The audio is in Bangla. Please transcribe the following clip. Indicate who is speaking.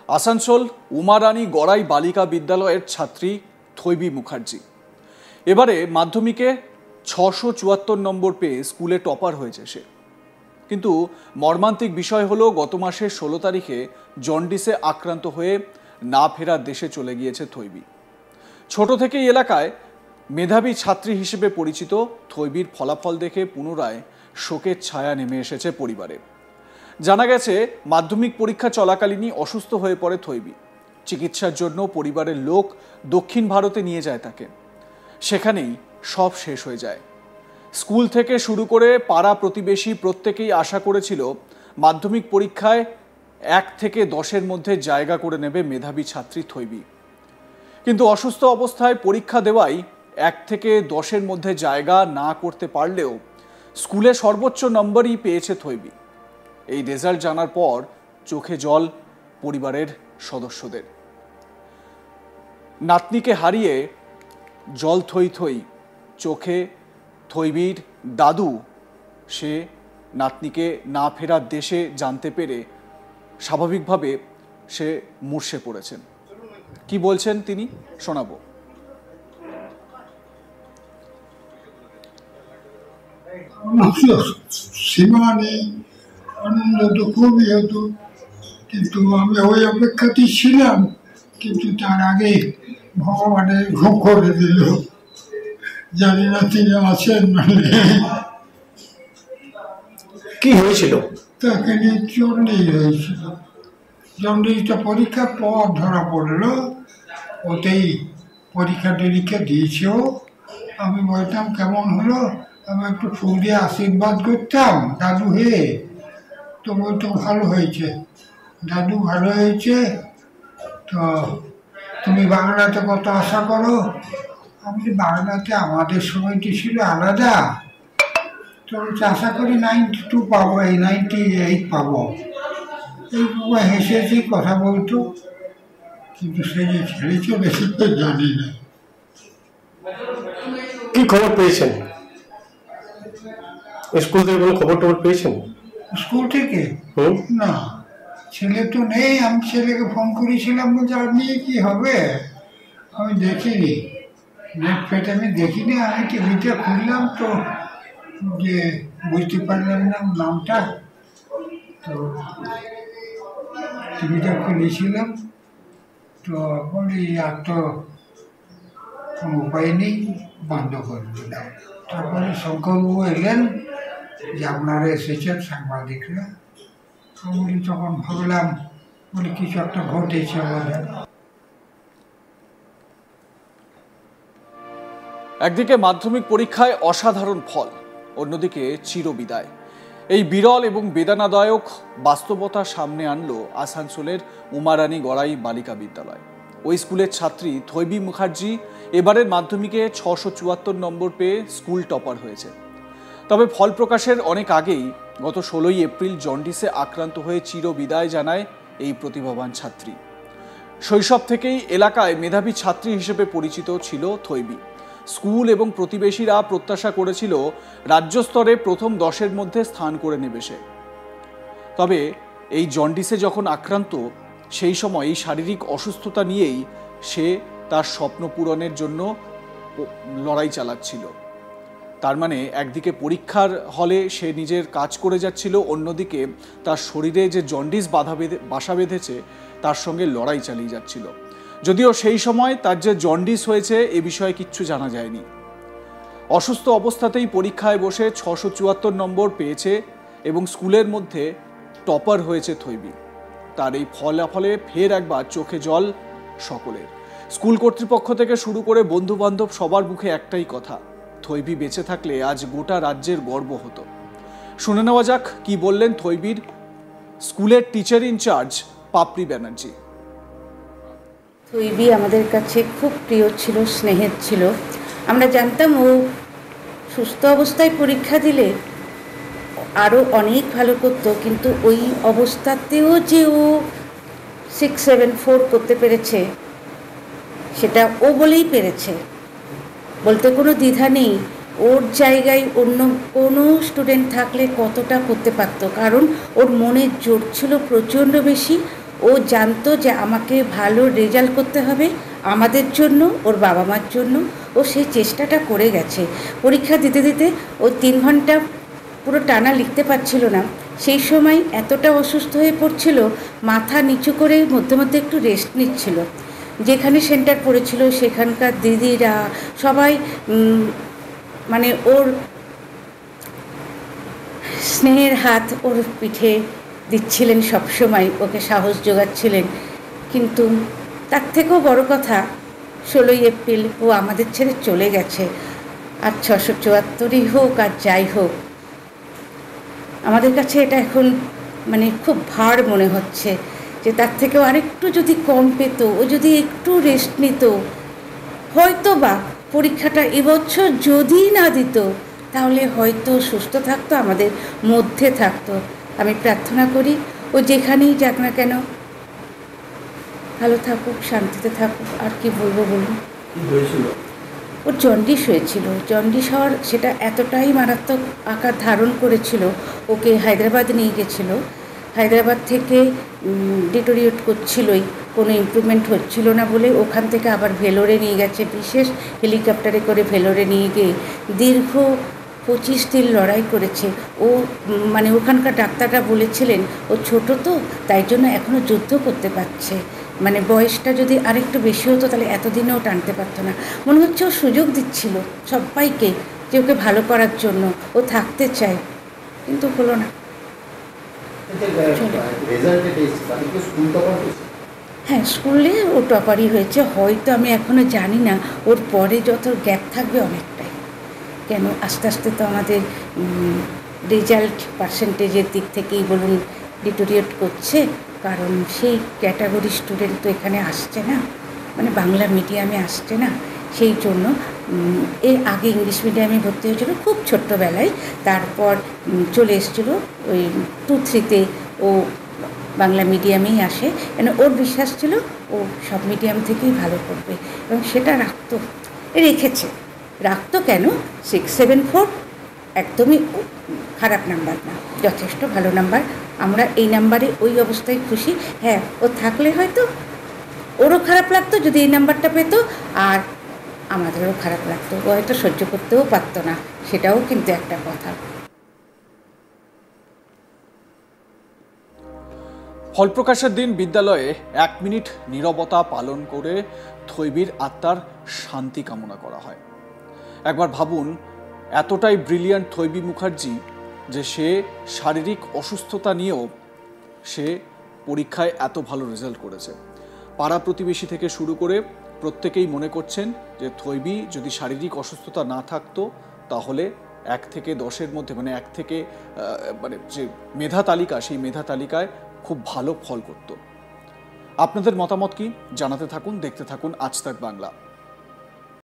Speaker 1: আসানসোল উমারানী গড়াই বালিকা বিদ্যালয়ের ছাত্রী থৈবী মুখার্জি এবারে মাধ্যমিকে ৬৭৪ নম্বর পেয়ে স্কুলে টপার হয়েছে সে। কিন্তু মর্মান্তিক বিষয় হলো গত মাসের ১৬ তারিখে জন্ডিসে আক্রান্ত হয়ে না ফেরার দেশে চলে গিয়েছে থৈবী। ছোট থেকেই এলাকায় মেধাবী ছাত্রী হিসেবে পরিচিত থৈবীর ফলাফল দেখে পুনরায় শোকের ছায়া নেমে এসেছে পরিবারে। জানা গেছে মাধ্যমিক পরীক্ষা চলাকালীনই অসুস্থ হয়ে পড়ে থৈবী। চিকিৎসার জন্য পরিবারের লোক দক্ষিণ ভারতে নিয়ে যায় তাকে। সেখানেই সব শেষ হয়ে যায়। স্কুল থেকে শুরু করে পাড়া প্রতিবেশী প্রত্যেকেই আশা করেছিল মাধ্যমিক পরীক্ষায় ১ থেকে ১০-এর মধ্যে জায়গা করে নেবে মেধাবী ছাত্রী থৈবী। কিন্তু অসুস্থ অবস্থায় পরীক্ষা দেওয়াই ১ থেকে ১০-এর মধ্যে জায়গা না করতে পারলেও স্কুলে সর্বোচ্চ নম্বরই পেয়েছে থৈবী। এই রেজাল্ট জানার পর চোখে জল পরিবারের সদস্যদের। নাতনিকে হারিয়ে জল থই থই চোখে থৈবীর দাদু। সে নাতনিকে না ফেরার দেশে জানতে পেরে স্বাভাবিকভাবে সে মুর্শে পড়েছেন। কি বলছেন তিনি শোনাবো।
Speaker 2: সীমা নেই, আনন্দ তো খুবই হতো, কিন্তু আমি ওই অপেক্ষাতেই ছিলাম। কিন্তু তার আগে ভগবানের ঘুম করে দিল। জানি না তিনি আছেন মানে।
Speaker 3: কি হয়েছিল?
Speaker 2: তাকে নিয়ে জন্ডিস হয়েছিল। জন্ডিসটা পরীক্ষার পর ধরা পড়লো। ওতেই পরীক্ষা টরীক্ষা দিয়েছেও। আমি বলতাম কেমন হলো, আমি একটু ফুল দিয়ে আশীর্বাদ করতাম দাদু হয়ে। তো বলতো ভালো হয়েছে দাদু, ভালো হয়েছে। তো তুমি বাংলাতে কত আশা করো? আমি বাংলাতে আমাদের সময়টি ছিল আলাদা। তো আশা করি 92 পাবো, এই 98 পাবো। এই হেসে হেসে কথা বলতো। কিন্তু সে যে ছেড়ে চলে সেটা জানি না।
Speaker 3: কি খবর পেয়েছেন? স্কুল থেকে কোনো খবর টবর পেয়েছেন?
Speaker 2: স্কুল থেকে না, ছেলে তো নেই। আমি ছেলেকে ফোন করেছিলাম, বলছে আর নিয়ে কি হবে। আমি দেখিনি, নেট ফেট আমি দেখিনি। আমি টিভিটা খুললাম তো যে বুঝতে পারলাম না নামটা। তো টিভিটা খুলেছিলাম, তো বলি আর তো কোনো উপায় নেই, বন্ধ করে দিলাম। তারপরে শঙ্করবাবু এলেন যে আপনারা এসেছেন সাংবাদিকরা। আমি তখন ভাবলাম, বলে কিছু একটা ঘটেছে আমাদের।
Speaker 1: একদিকে মাধ্যমিক পরীক্ষায় অসাধারণ ফল, অন্যদিকে চিরবিদায়। এই বিরল এবং বেদনাদায়ক বাস্তবতা সামনে আনলো আসানসোলের উমারানী গড়াই বালিকা বিদ্যালয়। ওই স্কুলের ছাত্রী থৈবী মুখার্জি এবারের মাধ্যমিকে ৬৭৪ নম্বর পেয়ে স্কুল টপার হয়েছে। তবে ফল প্রকাশের অনেক আগেই গত ১৬ই এপ্রিল জন্ডিসে আক্রান্ত হয়ে চিরবিদায় জানায় এই প্রতিভাবান ছাত্রী। শৈশব থেকেই এলাকায় মেধাবী ছাত্রী হিসেবে পরিচিত ছিল থৈবী। স্কুল এবং প্রতিবেশীরা প্রত্যাশা করেছিল রাজ্য স্তরে প্রথম ১০-এর মধ্যে স্থান করে নেবে সে। তবে এই জন্ডিসে যখন আক্রান্ত, সেই সময় এই শারীরিক অসুস্থতা নিয়েই সে তার স্বপ্ন পূরণের জন্য লড়াই চালাচ্ছিল। তার মানে একদিকে পরীক্ষার হলে সে নিজের কাজ করে যাচ্ছিল, অন্যদিকে তার শরীরে যে জন্ডিস বাসা বেঁধেছে তার সঙ্গে লড়াই চালিয়ে যাচ্ছিল। যদিও সেই সময় তার যে জন্ডিস হয়েছে এ বিষয়ে কিচ্ছু জানা যায়নি। অসুস্থ অবস্থাতেই পরীক্ষায় বসে ৬৭৪ নম্বর পেয়েছে এবং স্কুলের মধ্যে টপার হয়েছে থৈবী। তার এই ফলাফলে ফের একবার চোখে জল সকলের। স্কুল কর্তৃপক্ষ থেকে শুরু করে বন্ধু বান্ধব সবার মুখে একটাই কথা, থৈবী বেঁচে থাকলে আজ গোটা রাজ্যের গর্ব হতো। শুনে নেওয়া যাক কি বললেন থৈবীর স্কুলের টিচার ইনচার্জ পাপড়ি ব্যানার্জি।
Speaker 4: থৈবী আমাদের কাছে খুব প্রিয় ছিল, স্নেহের ছিল। আমরা জানতাম ও সুস্থ অবস্থায় পরীক্ষা দিলে আরও অনেক ভালো করতো, কিন্তু ওই অবস্থাতেও যে ও 674 করতে পেরেছে সেটা ও বলেই পেরেছে, বলতে কোনো দ্বিধা নেই। ওর জায়গায় অন্য কোনো স্টুডেন্ট থাকলে কতটা করতে পারতো, কারণ ওর মনের জোর ছিল প্রচণ্ড বেশি। ও ও জানতো যে আমাকে ভালো রেজাল্ট করতে হবে আমাদের জন্য, ওর বাবা মার জন্য। ও সেই চেষ্টাটা করে গেছে। পরীক্ষা দিতে দিতে ও 3 ঘন্টা পুরো টানা লিখতে পারছিল না। সেই সময় এতটা অসুস্থ হয়ে পড়ছিল, মাথা নিচু করে মধ্যে মধ্যে একটু রেস্ট নিচ্ছিল। যেখানে সেন্টার পড়েছিল সেখানকার দিদিরা সবাই মানে ওর স্নেহের হাত ওর পিঠে দিচ্ছিলেন, সবসময় ওকে সাহস যোগাচ্ছিলেন। কিন্তু তার থেকেও বড় কথা, 16ই এপ্রিল ও আমাদের ছেড়ে চলে গেছে। আর 674ই হোক আর যাই হোক, আমাদের কাছে এটা এখন মানে খুব ভার মনে হচ্ছে যে তার থেকেও আরেকটু যদি কম পেত, ও যদি একটু রেস্ট নিত, হয়তো বা পরীক্ষাটা এবছর যদি না দিত তাহলে হয়তো সুস্থ থাকতো, আমাদের মধ্যে থাকতো। আমি প্রার্থনা করি ও যেখানেই যাক না কেন ভালো থাকুক, শান্তিতে থাকুক। আর কি বলবো বলুন। ওর জন্ডিস হয়েছিল। জন্ডিস হওয়ার সেটা এতটাই মারাত্মক আকার ধারণ করেছিল, ওকে হায়দ্রাবাদ নিয়ে গেছিল। হায়দ্রাবাদ থেকে ডিটোরিয়েট করছিলই, কোনো ইমপ্রুভমেন্ট হচ্ছিল না বলে ওখান থেকে আবার ভেলোরে নিয়ে গেছে। বিশেষ হেলিকপ্টারে করে ভেলোরে নিয়ে গিয়ে দীর্ঘ 25 দিন লড়াই করেছে ও। মানে ওখানকার ডাক্তাররা বলেছিলেন ও ছোট তো, তাই জন্য এখনও যুদ্ধ করতে পারছে। মানে বয়সটা যদি আরেকটু বেশি হতো তাহলে এতদিনেও টানতে পারতো না। মনে হচ্ছে ও সুযোগ দিচ্ছিল সবাইকে যে ওকে ভালো করার জন্য, ও থাকতে চায়, কিন্তু হলো না। হ্যাঁ, স্কুলে ও টপারই হয়েছে। হয়তো আমি এখনও জানি না ওর পরে যত গ্যাপ থাকবে অনেকটাই। কেন আস্তে আস্তে তো আমাদের রেজাল্ট পার্সেন্টেজের দিক থেকেই বলুন ডিটোরিয়েট করছে, কারণ সেই ক্যাটাগরি স্টুডেন্ট তো এখানে আসছে না, মানে বাংলা মিডিয়ামে আসছে না। সেই জন্য এর আগে ইংলিশ মিডিয়ামে ভর্তি হয়েছিল খুব ছোট্টবেলায়, তারপর চলে এসেছিলো ওই 2-3-তে ও বাংলা মিডিয়ামেই আসে। কেন ওর বিশ্বাস ছিল ও সব মিডিয়াম থেকেই ভালো করবে, এবং সেটা রাখতো কেন 674 একদমই খারাপ নাম্বার না, যথেষ্ট ভালো নাম্বার। আমরা এই নাম্বারে ওই অবস্থায় খুশি। হ্যাঁ, ও থাকলে হয়তো ওরও খারাপ লাগতো যদি এই নাম্বারটা পেত, আর আমাদেরও খারাপ লাগতো, ও হয়তো সহ্য করতেও পারতো না, সেটাও কিন্তু একটা কথা।
Speaker 1: ফল প্রকাশের দিন বিদ্যালয়ে 1 মিনিট নীরবতা পালন করে থৈবির আত্মার শান্তি কামনা করা হয়। একবার ভাবুন, এতটাই ব্রিলিয়ান্ট থৈবি মুখার্জি যে সে শারীরিক অসুস্থতা নিয়েও সে পরীক্ষায় এত ভালো রেজাল্ট করেছে। পাড়া প্রতিবেশী থেকে শুরু করে প্রত্যেকেই মনে করছেন যে থৈবি যদি শারীরিক অসুস্থতা না থাকতো তাহলে 1 থেকে 10-এর মধ্যে, মানে 1 থেকে মানে যে মেধা তালিকা, সেই মেধা তালিকায় খুব ভালো ফল করত। আপনাদের মতামত কি জানাতে থাকুন, দেখতে থাকুন আজ তাক বাংলা।